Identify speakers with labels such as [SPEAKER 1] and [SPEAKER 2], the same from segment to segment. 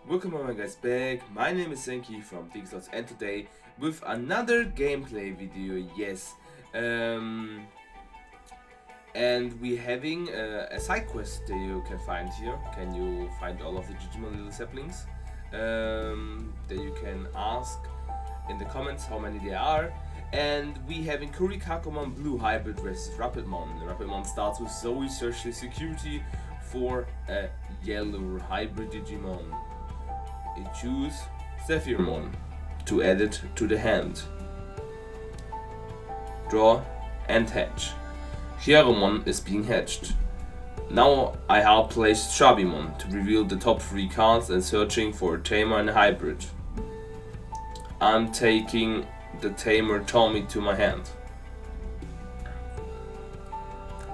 [SPEAKER 1] Welcome my guys back. My name is Senki from Digimon and today with another gameplay video, yes. And we're having a side quest that you can find here. Can you find all of the Digimon little saplings? That you can ask in the comments how many there are. And we having Kurikakumon Blue Hybrid versus Rapidemon. The Rapidemon starts with Zoe search the security for a yellow hybrid Digimon. You choose Zephyrmon to add it to the hand. Draw and hatch. Hieromon is being hatched. Now I have placed Shabimon to reveal the top 3 cards and searching for a tamer and a hybrid. I'm taking the tamer Tommy to my hand.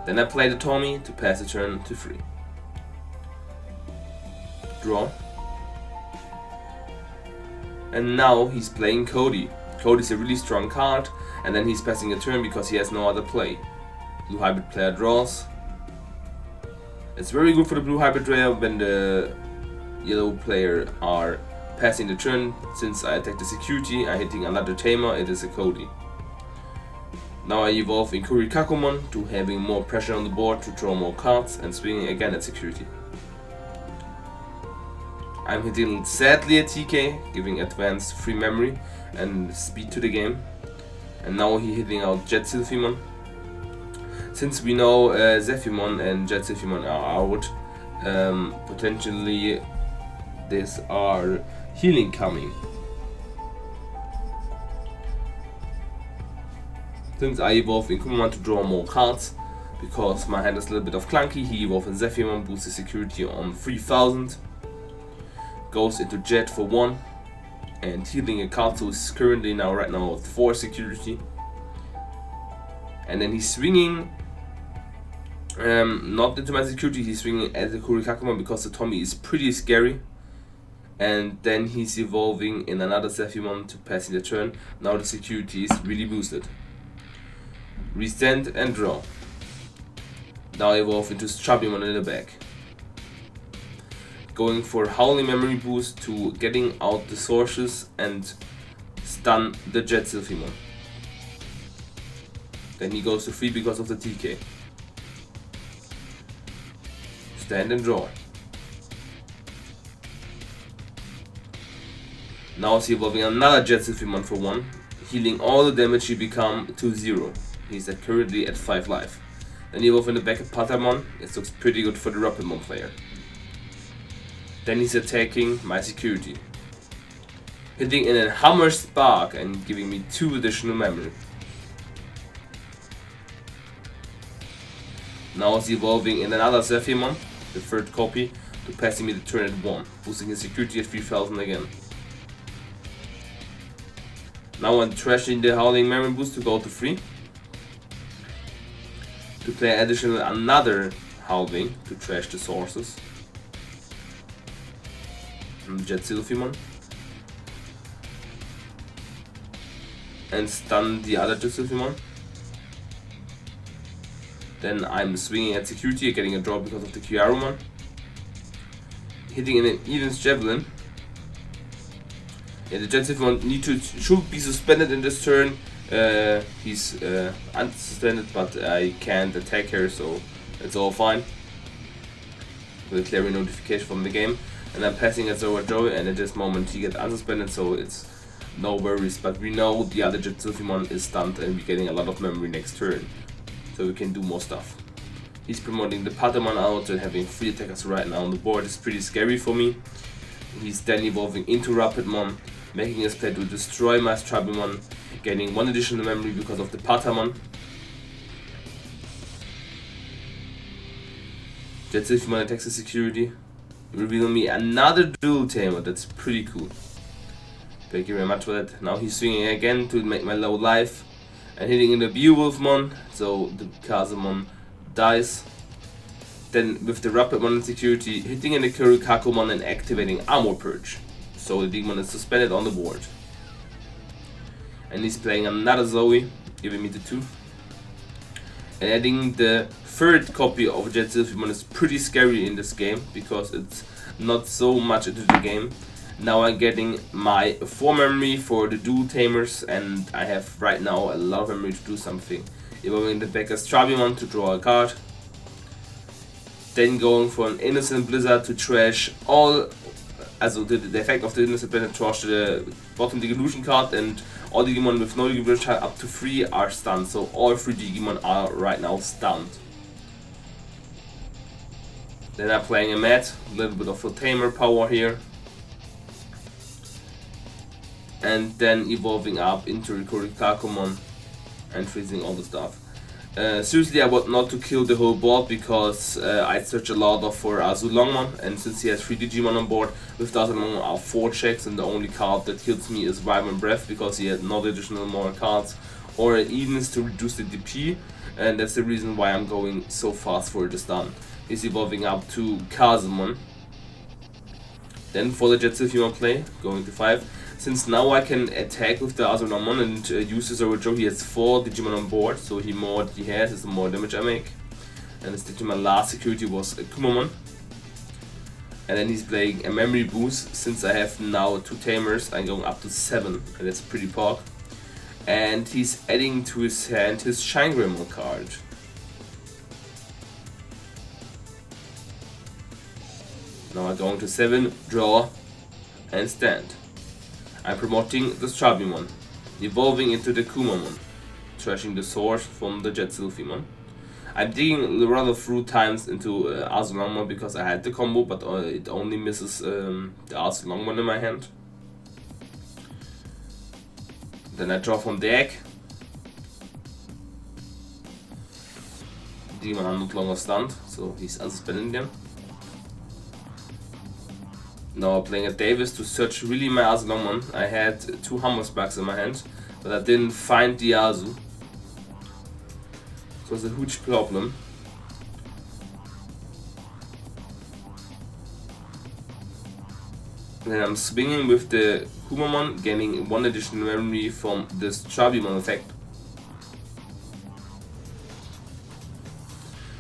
[SPEAKER 1] Then I play the Tommy to pass the turn to 3. Draw. And now he's playing Cody. Cody's a really strong card, and then he's passing a turn because he has no other play. Blue hybrid player draws. It's very good for the blue hybrid player when the yellow player are passing the turn. Since I attack the security, I'm hitting another tamer, it is a Cody. Now I evolve in Kurikakumon to having more pressure on the board to draw more cards and swinging again at security. I'm hitting sadly a TK, giving advanced free memory and speed to the game. And now he's hitting out Jet Sylphimon. Since we know Zephymon and Jet Sylphimon are out, potentially these are healing coming. Since I evolve in Kumon to draw more cards, because my hand is a little bit of clunky, he evolves in Zephymon, boosts the security on 3000. Goes into Jet for 1 and healing a card, so is currently right now at 4 security. And then he's swinging not into my security, he's swinging at the Kurikakumon because the Tommy is pretty scary. And then he's evolving in another Zephymon to passing the turn. Now the security is really boosted. Restand and draw. Now evolve into Shabimon in the back. Going for Howling Memory Boost to getting out the sources and stun the Jet Sylphimon. Then he goes to 3 because of the TK. Stand and draw. Now he's evolving another Jet Sylphimon for 1, healing all the damage he become to 0. He's currently at 5 life. Then he evolves in the back of Patamon. It looks pretty good for the Rapidemon player. Then he's attacking my security, hitting in a Hammer Spark and giving me 2 additional memory. Now he's evolving in another Zephymon, the 3rd copy, to passing me the turn at 1, boosting his security at 3000 again. Now I'm trashing the Howling Memory Boost to go to 3. To play additional another Howling to trash the sources. Jet Sylphimon and stun the other Jet Sylphimon. Then I'm swinging at security, getting a draw because of the Kyarumon. Hitting in an Eden's Javelin. Yeah, the Jet Sylphimon should be suspended in this turn. He's unsuspended, but I can't attack her, so it's all fine. With a clearing notification from the game. And I'm passing at Zora Joey, and at this moment he gets unsuspended, so it's no worries. But we know the other Jet Sylphimon is stunned and we're getting a lot of memory next turn, so we can do more stuff. He's promoting the Patamon out and having 3 attackers right now on the board is pretty scary for me. He's then evolving into Rapidemon, making his play to destroy my Shabimon, gaining 1 additional memory because of the Patamon. Jet Sylphimon attacks the security, revealing me another dual tamer. That's pretty cool. Thank you very much for that. Now he's swinging again to make my low life and hitting in the Beowulfmon, so the Kazumon dies. Then with the Rapidemon security, hitting in the Kurikakumon and activating Armor Purge, so the Digimon is suspended on the board. And he's playing another Zoe, giving me the 2. And adding the third copy of Jet Sylphimon is pretty scary in this game because it's not so much into the game. Now I'm getting my 4 memory for the dual tamers, and I have right now a lot of memory to do something. Evolving the Becker's Rapidemon to draw a card. Then going for an Innocent Blizzard to trash all, also the effect of the Innocent Blizzard trash the bottom Digillusion card, and all Digimon with no Digillusion up to 3 are stunned, so all 3 Digimon are right now stunned. Then I'm playing a Mat, a little bit of a tamer power here. And then evolving up into Rikakumon and freezing all the stuff. Seriously, I want not to kill the whole board because I search a lot for Azulongmon, and since he has 3 Digimon on board, with the Azulongmon are 4 checks, and the only card that kills me is Vibrant Breath because he had no additional more cards, or even is to reduce the DP, and that's the reason why I'm going so fast for the stun. He's evolving up to Kazumon. Then for the Jetsilphimon play, going to 5. Since now I can attack with the Azulongmon and use his original, he has 4 Digimon on board, so the more he has is the more damage I make. And his Digimon last security was a Kumamon. And then he's playing a memory boost. Since I have now 2 tamers, I'm going up to 7, and that's pretty pog. And he's adding to his hand his Shangrimon card. Now I'm going to 7, draw, and stand. I'm promoting the Strabimon, evolving into the Kumamon, trashing the source from the Jetsilphimon. I'm digging rather through times into Azulongmon because I had the combo, but it only misses the Azulongmon in my hand. Then I draw from deck. Digimon are not longer stunned, so he's unsuspended again. Now I'm playing a Davis to search really my Azulongmon. I had 2 Hammersbugs in my hand, but I didn't find the Azu. So it's a huge problem. And then I'm swinging with the Kumamon, gaining 1 additional memory from this Strabimon effect.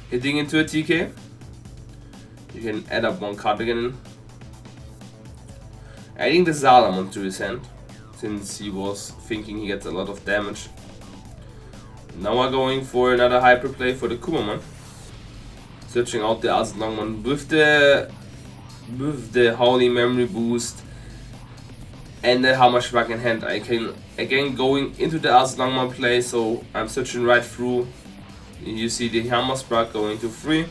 [SPEAKER 1] Hitting into a TK. You can add up 1 card again. Adding the Salamon to his hand, since he was thinking he gets a lot of damage. Now I'm going for another hyper play for the Kumamon. Searching out the Azulongmon with the Holy Memory Boost and the Hammersbug in hand. I can again going into the Azulongmon play, so I'm searching right through. You see the Hammersbug going to 3.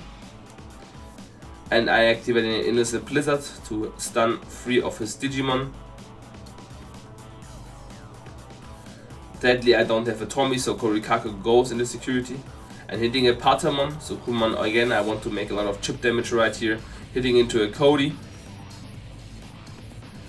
[SPEAKER 1] And I activate an Innocent Blizzard to stun 3 of his Digimon. Sadly, I don't have a Tommy, so Korikaku goes into security. And hitting a Patamon, so Kumamon again, I want to make a lot of chip damage right here. Hitting into a Cody.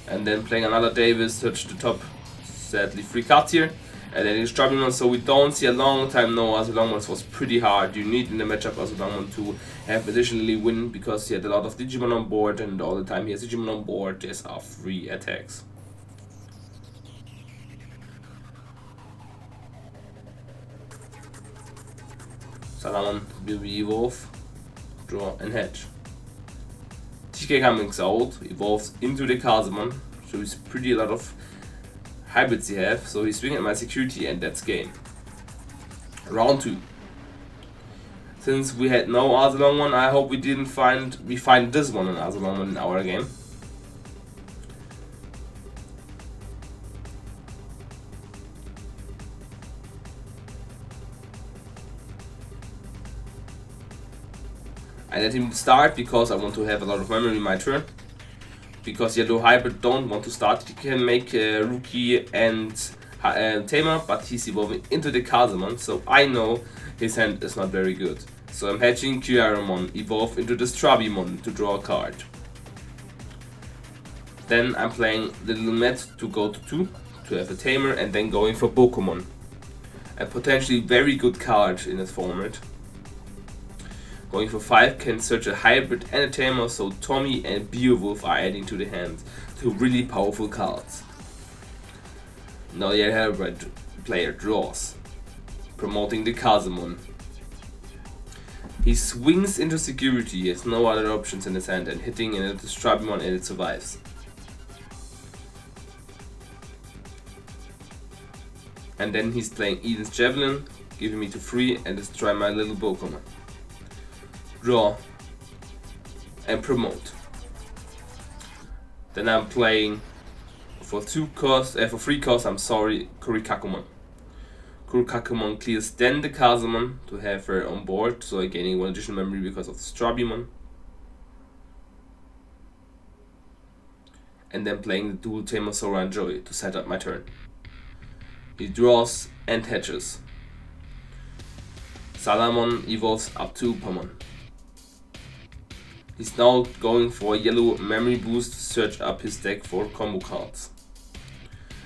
[SPEAKER 1] And then playing another Davis, touch the top. Sadly, 3 cards here. And then he's Strabimon, so we don't see a long time no Azulongmon was pretty hard. You need in the matchup Azulongmon to have additionally win because he had a lot of Digimon on board, and all the time he has Digimon on board, there's are 3 attacks. Salamon will be evolve, draw and hatch. TK coming out, evolves into the Kazumon, so it's pretty a lot of hybrids he have, so he's swinging at my security, and that's game. Round 2. Since we had no Azulongmon, I hope we find this one an Azulongmon in our game. I let him start because I want to have a lot of memory in my turn. Because Yellow Hybrid don't want to start, he can make Rookie and Tamer, but he's evolving into the Kazumon, so I know his hand is not very good. So I'm hatching Kyaremon, evolve into the Strabimon to draw a card. Then I'm playing the little Mat to go to 2 to have a Tamer, and then going for Bokumon. A potentially very good card in this format. Going for 5 can search a hybrid and a tamer, so Tommy and Beowulf are adding to the hand. 2 really powerful cards. Now the hybrid player draws, promoting the Kazumon. He swings into security, he has no other options in his hand, and hitting into Rapidemon and it survives. And then he's playing Eden's Javelin, giving me to 3 and destroy my little Pokemon. Draw and promote. Then I'm playing for 3 costs, Kurikakumon. Kurikakumon clears then the Kazumon to have her on board, so I'm gaining 1 additional memory because of the Strabimon. And then playing the dual Tamer Sora and Joey to set up my turn. He draws and hatches. Salamon evolves up to Upermon. He's now going for a yellow memory boost to search up his deck for combo cards.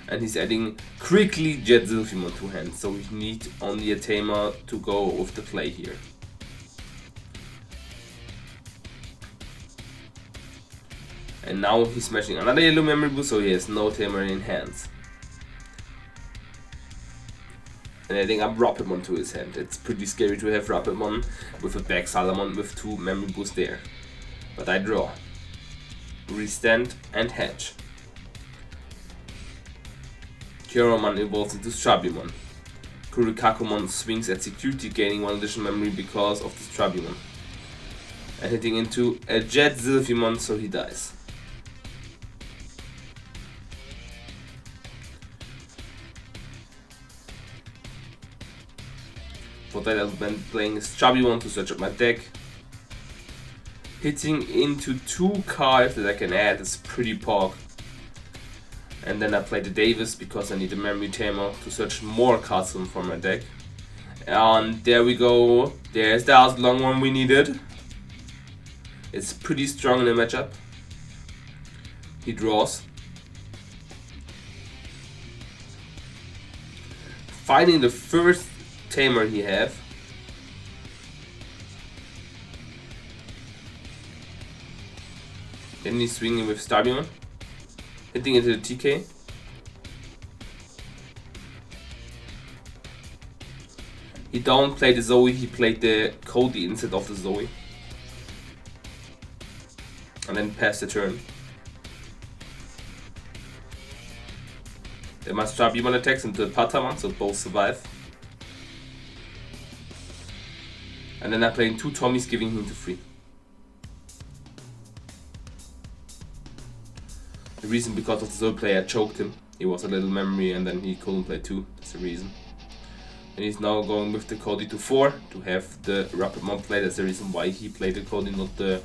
[SPEAKER 1] And he's adding quickly Jet Zilfimon to hand, so we need only a Tamer to go with the play here. And now he's smashing another yellow memory boost, so he has no Tamer in hands. And adding up Rapidemon to his hand. It's pretty scary to have Rapidemon with a back Salamon with 2 memory boosts there. But I draw, restand and hatch. Kyuremon evolves into Strabimon. Kurikakumon swings at security, gaining 1 additional memory because of the Strabimon. And hitting into a Jet Zilfimon, so he dies. For that I've been playing Strabimon to search up my deck. Hitting into 2 cards that I can add is pretty pog. And then I play the Davis because I need a memory tamer to search more cards from my deck. And there we go. There's the last long one we needed. It's pretty strong in the matchup. He draws. Finding the first tamer he have. Then he's swinging with Starbimon, hitting into the TK. He don't play the Zoe, he played the Cody instead of the Zoe. And then pass the turn. Then my Starbimon attacks into the Patamon, so both survive. And then I'm playing 2 Tommies, giving him to 3. The reason because of the Zoe play I choked him. He was a little memory and then he couldn't play 2. That's the reason. And he's now going with the Cody to 4 to have the Rapidemon play. That's the reason why he played the Cody, not the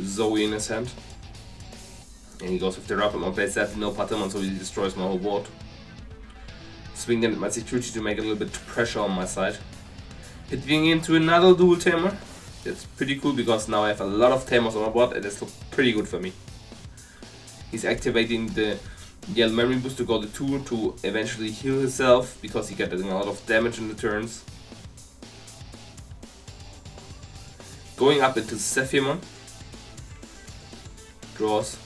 [SPEAKER 1] Zoe in his hand. And he goes with the Rapidemon, plays that no Patamon, so he destroys my whole board. Swing then at my security to make a little bit of pressure on my side. Hitting into another dual tamer. That's pretty cool because now I have a lot of tamers on my board and this looks pretty good for me. He's activating the yellow memory boost to go to 2 to eventually heal himself because he getting a lot of damage in the turns. Going up into Zephyrmon. Draws.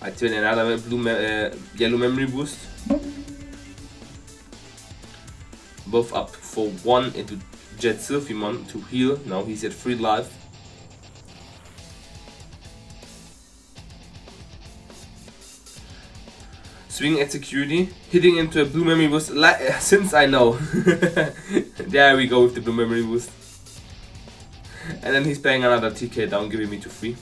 [SPEAKER 1] Activating another yellow memory boost. Both up for 1 into Jet Zilfimon to heal. Now he's at 3 life. Swing at security, hitting into a blue memory boost, since I know. There we go with the blue memory boost. And then he's playing another TK down, giving me to 3.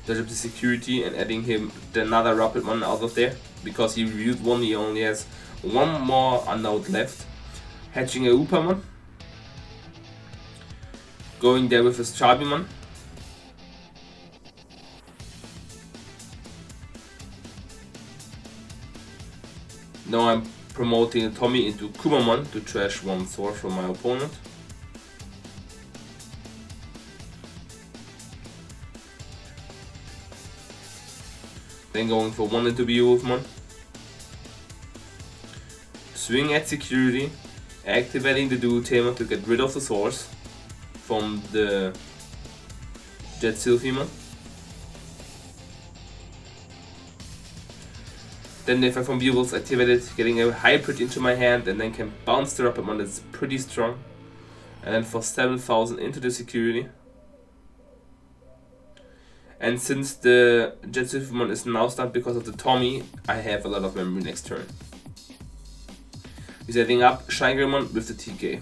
[SPEAKER 1] Dodge up the security and adding him another Rapidemon out of there. Because he reviewed 1, he only has 1 more unknown left. Hatching a Upermon. Going there with his Starbimon. Now I'm promoting a Tommy into Kumamon to trash 1 sword from my opponent. Then going for 1 into Beowulfmon. Swing at security, activating the dual tamer to get rid of the source from the Jet Zilfimon. Then if I from Beowulf's activated, getting a hybrid into my hand and then can bounce the Rapidemon, that's pretty strong. And then for 7,000 into the security. And since the Jetsufimon is now stunned because of the Tommy, I have a lot of memory next turn. He's setting up Shinigramon with the TK.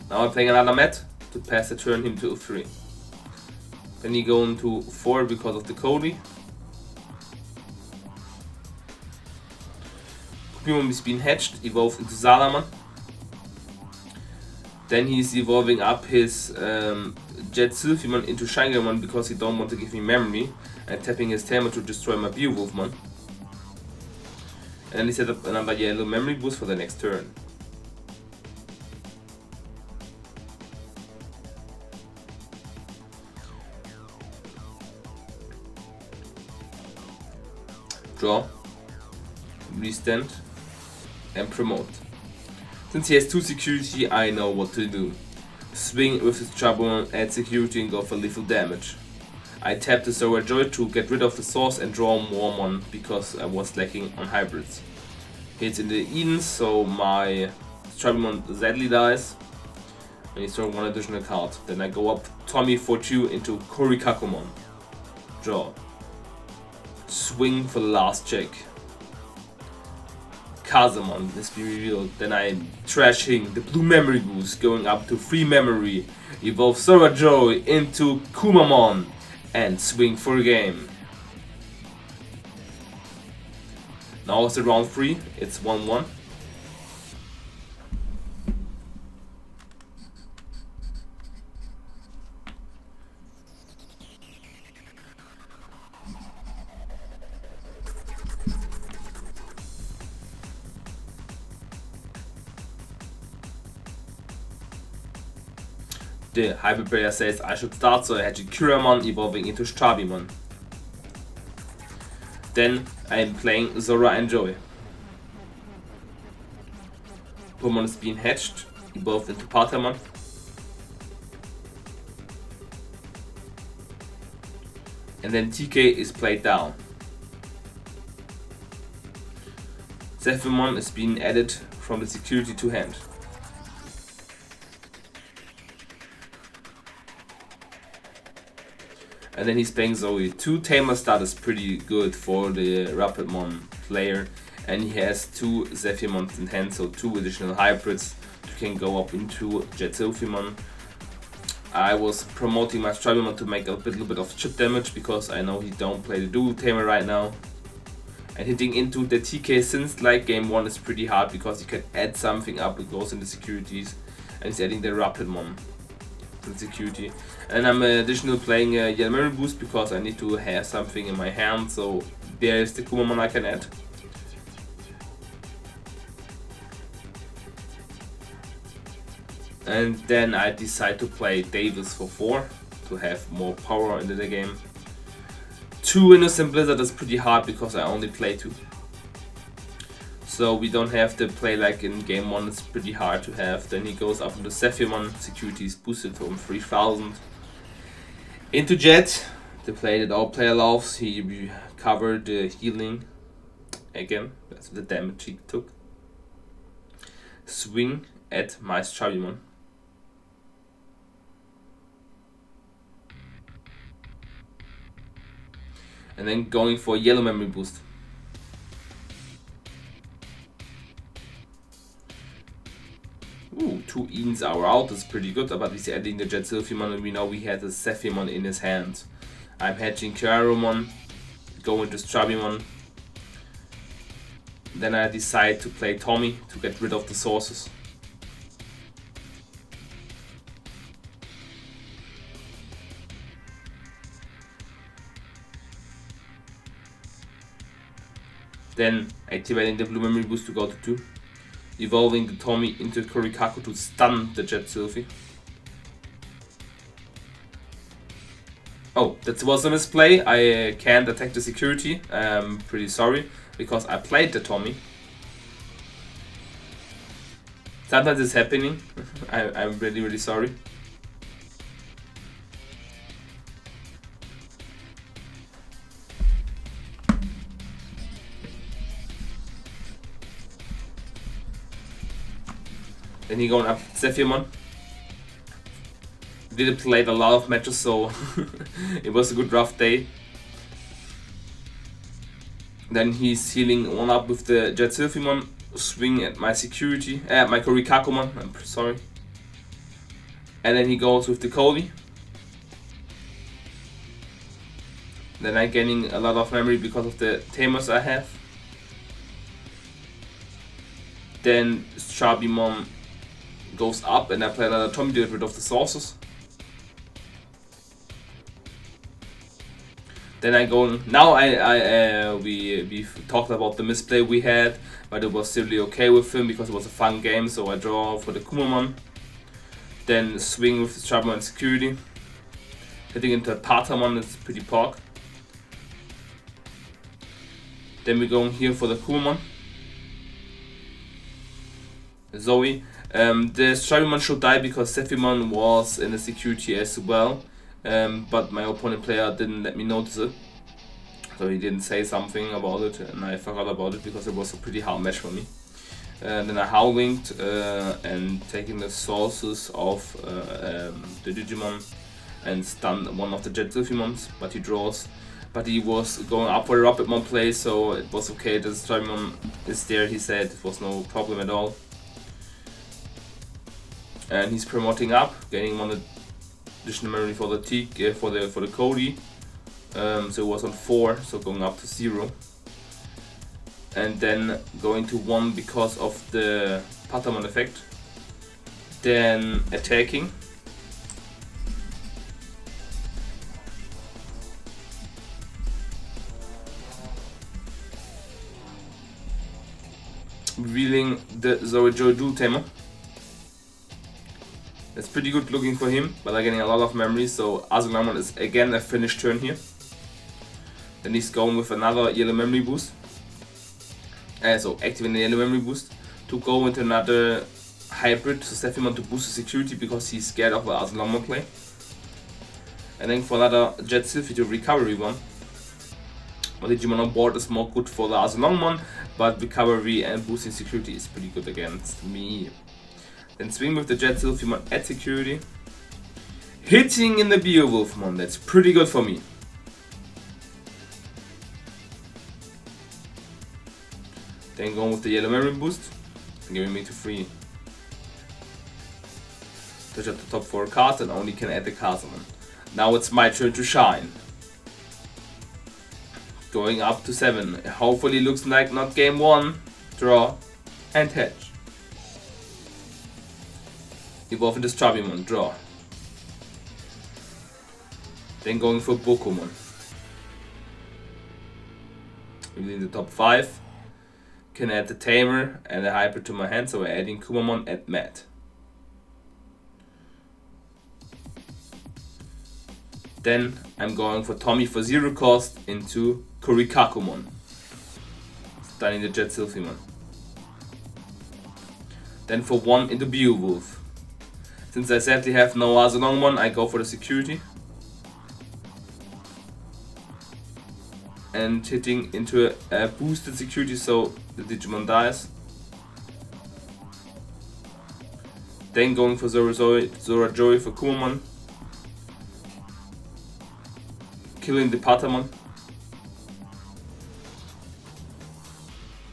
[SPEAKER 1] Now I'm playing another Met to pass the turn him to 3. Then he go into 4 because of the Cody. Digimon is being hatched, evolves into Salamon. Then he's evolving up his Jetsufimon into Shinigramon because he don't want to give me memory, and tapping his Tamer to destroy my Beowulfmon. And then he set up another yellow memory boost for the next turn. Draw, restand, and promote. Since he has 2 security, I know what to do. Swing with his Trouble, add security and go for lethal damage. I tap the Zora Joy to get rid of the source and draw more mon because I was lacking on hybrids. Hits in the Eden, so my Troublemon sadly dies. And he's throwing 1 additional card. Then I go up Tommy for 2 into Korikakumon. Draw. Swing for the last check. Kazamon is being revealed. Then I'm trashing the blue memory boost, going up to 3 memory. Evolve Zora Joy into Kumamon and swing for a game. Now it's round 3, it's 1-1. The hybrid player says I should start, so I hatch Kuramon evolving into Strabimon. Then I am playing Zora and Joy. Pokemon is being hatched, evolved into Patamon. And then TK is played down. Zephymon is being added from the security to hand. And then he's playing Zoe. 2 Tamer start is pretty good for the Rapidemon player. And he has 2 Zephymons in hand, so 2 additional hybrids that can go up into Jetsufimon. I was promoting my Strabimon to make a little bit of chip damage because I know he don't play the dual Tamer right now. And hitting into the TK since like game 1 is pretty hard because you can add something up, it goes in the securities. And he's adding the Rapidemon to the security. And I'm additionally playing a Yellow Memory Boost because I need to have something in my hand, so there is the Kumamon I can add. And then I decide to play Davis for 4 to have more power into the game. 2 Innocent Blizzard is pretty hard because I only play 2. So we don't have to play like in game 1, it's pretty hard to have. Then he goes up into Zephymon, security is boosted from 3000. Into Jet, the play that all player loves, he recovered the healing again, that's the damage he took. Swing at my Strabimon. And then going for a Yellow Memory Boost. Ooh, 2 Edens are out, that's pretty good, but he's adding the Jetsufimon and we know we had a Zephymon in his hand. I'm hatching Kyaromon, going to Strabimon. Then I decide to play Tommy to get rid of the sources. Then activating the blue memory boost to go to 2. Evolving the Tommy into Korikaku to stun the Jetsulfi. Oh, that was a misplay. I can't attack the security. I'm pretty sorry because I played the Tommy. Sometimes it's happening. I'm really sorry. Then he going up Zephyrmon. Did played a lot of matches, so it was a good rough day. Then he's healing 1 up with the Jet Sylphimon, swing at my security, my Korikakumon, I'm sorry. And then he goes with the Cody. Then I'm gaining a lot of memory because of the Tamers I have. Then Rapidemon goes up and I play another Tommy to get rid of the sources. Then I go now. We talked about the misplay we had, but it was still okay with him because it was a fun game. So I draw for the Kumamon. Then swing with the Rapidemon security, hitting into a Patamon. It's pretty pog. Then we're going here for the Kumamon. Zoe. The Rapidemon should die because Zephyrmon was in the security as well. But my opponent player didn't let me notice it, so he didn't say something about it, and I forgot about it because it was a pretty hard match for me. Then I Howlinged and taking the sources of the Digimon and stunned one of the Jet Sylphimons, but he draws. But he was going up for a Rapidemon play, so it was okay. The Rapidemon is there, he said it was no problem at all. And he's promoting up, gaining 1 additional memory for the for the Cody. So it was on 4, so going up to 0. And then going to 1 because of the Patamon effect. Then attacking. Revealing the Zorajoju Tamer. It's pretty good looking for him, but I'm getting a lot of memory, so Azumamon is again a finished turn here. Then he's going with another yellow memory boost. So activating the yellow memory boost to go into another hybrid, so Zephyrmon to boost the security because he's scared of the Azumamon play. And then for another Jet Sylphy to recovery 1. But Digimon on board is more good for the Azumamon, but recovery and boosting security is pretty good against me. Then swing with the Jet Sylphimon at security. Hitting in the Beowulfmon, that's pretty good for me. Then going with the yellow memory boost, giving me to 3. Touch up the top 4 cards and only can add the Casamon. Now it's my turn to shine. Going up to 7. Hopefully looks like not game 1. Draw and hedge. Evolve into Rapidemon, draw. Then going for Bokumon. Within the top 5. Can add the Tamer and a Hybrid to my hand, so we're adding Kumamon at Mat. Then I'm going for Tommy for 0 cost into Korikakumon. Stunning the Jet Sylphimon. Then for 1 into Beowulf. Since I sadly have no Azumamon, I go for the security. And hitting into a boosted security so the Digimon dies. Then going for Zorajoy for Kumamon. Killing the Patamon.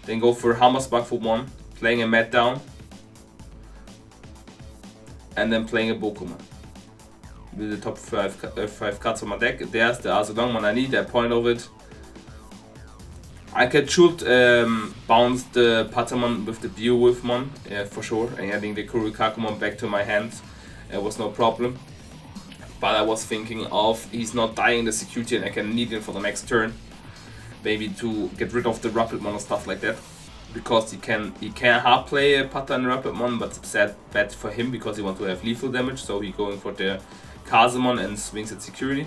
[SPEAKER 1] Then go for Hammersbach for 1, playing a Mat down. And then playing a Bokumon. With the top 5 cards on my deck. There's the Azumamon I need, a point of it. I should bounce the Patamon with the Beowulfmon, for sure, and adding the Korikakumon back to my hand. It was no problem. But I was thinking of he's not dying in the security and I can need him for the next turn. Maybe to get rid of the Rapidemon or stuff like that. Because he can hard play a Pata and Rapidemon, but it's bad for him because he wants to have lethal damage, so he's going for the Casamon and swings at security.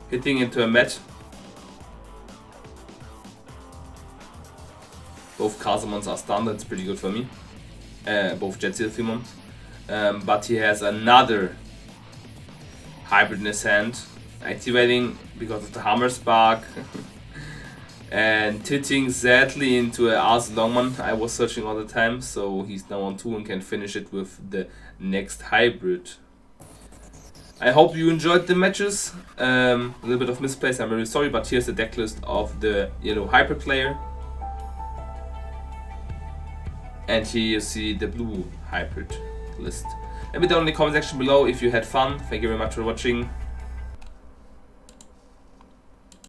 [SPEAKER 1] Hitting into a Mat. Both Casamons are stunned, that's pretty good for me. Both Jet Sylphimon. But he has another hybrid in his hand. Activating because of the Hammersbach. and hitting sadly into a Ars Longman I was searching all the time, so he's now on 2 and can finish it with the next hybrid. I hope you enjoyed the matches. A little bit of misplays, I'm really sorry, but here's the deck list of the yellow hybrid player. And here you see the blue hybrid list. Let me know in the comment section below if you had fun. Thank you very much for watching.